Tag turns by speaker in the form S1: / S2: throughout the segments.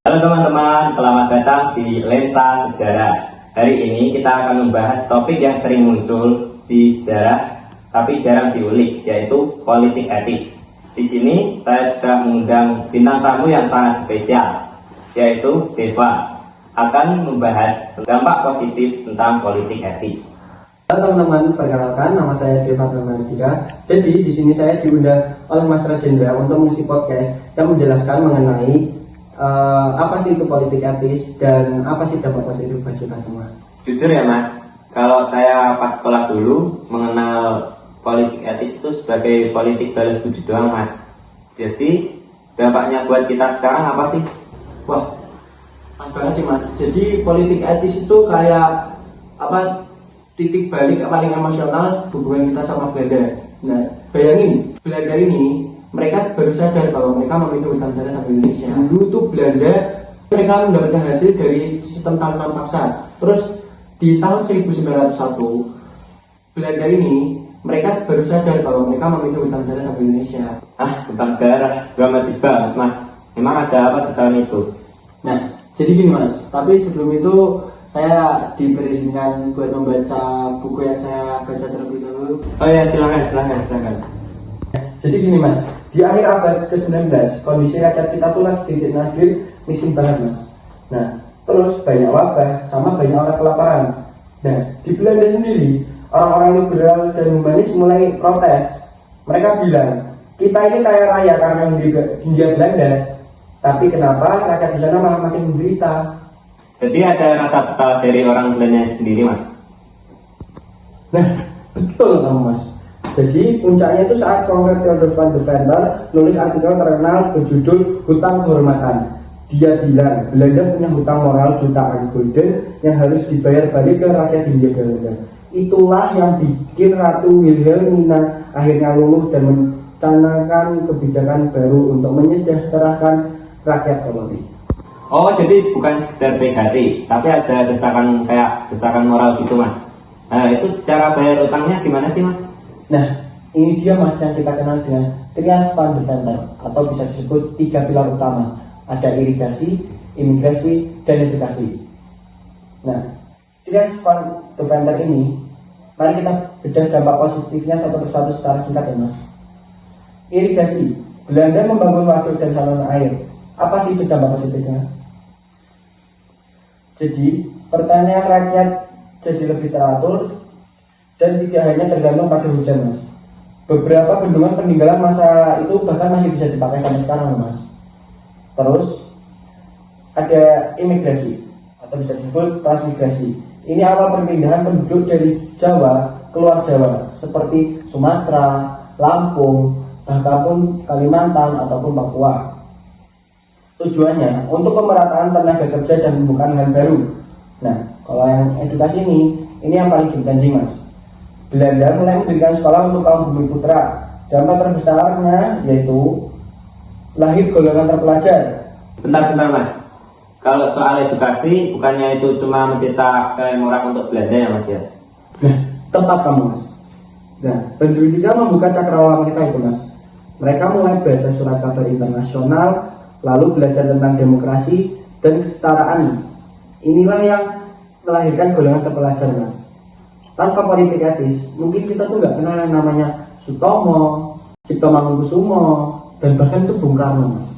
S1: Halo teman-teman, selamat datang di Lensa Sejarah. Hari ini kita akan membahas topik yang sering muncul di sejarah tapi jarang diulik, yaitu politik etis. Di sini saya sudah mengundang bintang tamu yang sangat spesial, yaitu Deva, akan membahas dampak positif tentang politik etis.
S2: Halo teman-teman, perkenalkan nama saya Deva Pramandika. Jadi di sini saya diundang oleh Mas Rajendra untuk mengisi podcast yang menjelaskan mengenai apa sih itu politik etis dan apa sih dampak positif bagi kita semua.
S1: Jujur ya Mas, kalau saya pas sekolah dulu mengenal politik etis itu sebagai politik balas budi doang Mas. Jadi dampaknya buat kita sekarang apa sih?
S2: Wah, pas banget sih Mas. Jadi politik etis itu kayak apa, titik balik paling emosional hubungan kita sama Belanda. Nah, bayangin Belanda ini, mereka baru sadar bahwa mereka memiliki hutan tanah sama Indonesia. Dulu tuh Belanda, mereka mendapatkan hasil dari sistem tanaman paksa. Terus di tahun 1901 Belanda ini, mereka baru sadar bahwa mereka memiliki hutan tanah sama Indonesia.
S1: Hutan darah, dramatis banget Mas. Memang ada apa di tahun itu?
S2: Nah, jadi gini Mas, tapi sebelum itu saya diberikan buat membaca buku yang saya baca terlebih dahulu.
S1: Oh ya, silakan.
S2: Jadi gini Mas, di akhir abad ke-19 kondisi rakyat kita tuh lagi titik nadir miskin banget Mas. Nah, terus banyak wabah sama banyak orang kelaparan. Nah, di Belanda sendiri orang-orang liberal dan humanis mulai protes. Mereka bilang, kita ini kaya raya karena Hindia Belanda, tapi kenapa rakyat di sana malah makin menderita?
S1: Jadi ada rasa bersalah dari orang Belanda sendiri Mas?
S2: Nah, betul kamu Mas. Jadi puncaknya itu saat Konrad Theodor van Deventer nulis artikel terkenal berjudul Hutang Kehormatan. Dia bilang Belanda punya hutang moral jutaan gulden yang harus dibayar balik ke rakyat Hindia Belanda. Itulah yang bikin Ratu Wilhelmina akhirnya luluh dan mencanangkan kebijakan baru untuk menyejahterakan rakyat koloni.
S1: Oh, jadi bukan sekedar PHT, tapi ada desakan moral gitu Mas. Nah, itu cara bayar utangnya gimana sih Mas?
S2: Nah, ini dia Mas yang kita kenal dengan Trias van Deventer, atau bisa disebut 3 pilar utama. Ada irigasi, imigrasi, dan edukasi. Nah, Trias van Deventer ini, mari kita bedah dampak positifnya satu persatu secara singkat ya Mas. Irigasi, Belanda membangun waduk dan saluran air. Apa sih itu dampak positifnya? Jadi, pertanian rakyat jadi lebih teratur dan tidak hanya tergantung pada hujan Mas. Beberapa bendungan peninggalan masa itu bahkan masih bisa dipakai sampai sekarang Mas. Terus ada imigrasi atau bisa disebut transmigrasi. Ini awal perpindahan penduduk dari Jawa keluar Jawa seperti Sumatera, Lampung, bahkan pun Kalimantan ataupun Papua. Tujuannya untuk pemerataan tenaga kerja dan pembukaan lahan baru. Nah, kalau yang edukasi ini yang paling gencanji Mas. Belanda mulai mendirikan sekolah untuk kaum bumi putra. Dampak terbesarnya yaitu lahir golongan terpelajar.
S1: Bentar Mas, kalau soal edukasi bukannya itu cuma mencetak kayak orang untuk Belanda ya Mas ya?
S2: Nah, tepat kamu Mas. Nah, pendidikan membuka cakrawala mereka itu Mas. Mereka mulai baca surat kabar internasional, lalu belajar tentang demokrasi dan kesetaraan. Inilah yang melahirkan golongan terpelajar Mas. Tanpa politik etis, mungkin kita tuh nggak kenal yang namanya Sutomo, Cipto Mangunkusumo, dan bahkan itu Bung Karno Mas.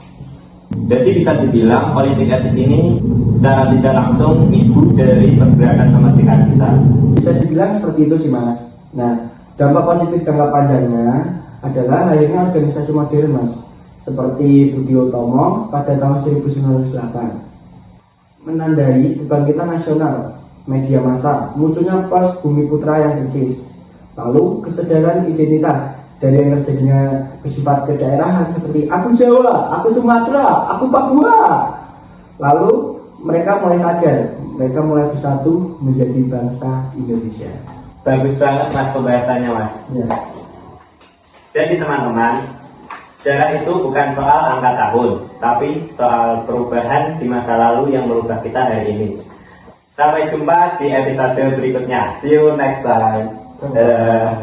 S1: Jadi bisa dibilang politik etis ini secara tidak langsung ibu dari pergerakan kemerdekaan kita.
S2: Bisa dibilang seperti itu sih Mas. Nah, dampak positif jangka panjangnya adalah lahirnya organisasi modern Mas, seperti Budi Utomo pada tahun 1908. Menandai kebangkitan nasional, media massa, munculnya pers Bumi Putra yang kritis, lalu kesadaran identitas dari yang terjadinya bersifat kedaerahan seperti aku Jawa, aku Sumatera, aku Papua. Lalu mereka mulai sadar, mereka mulai bersatu menjadi bangsa Indonesia.
S1: Bagus banget Mas pembahasannya Mas.
S2: Ya.
S1: Jadi teman-teman, sejarah itu bukan soal angka tahun, tapi soal perubahan di masa lalu yang merubah kita hari ini. Sampai jumpa di episode berikutnya. See you next time. Dadah.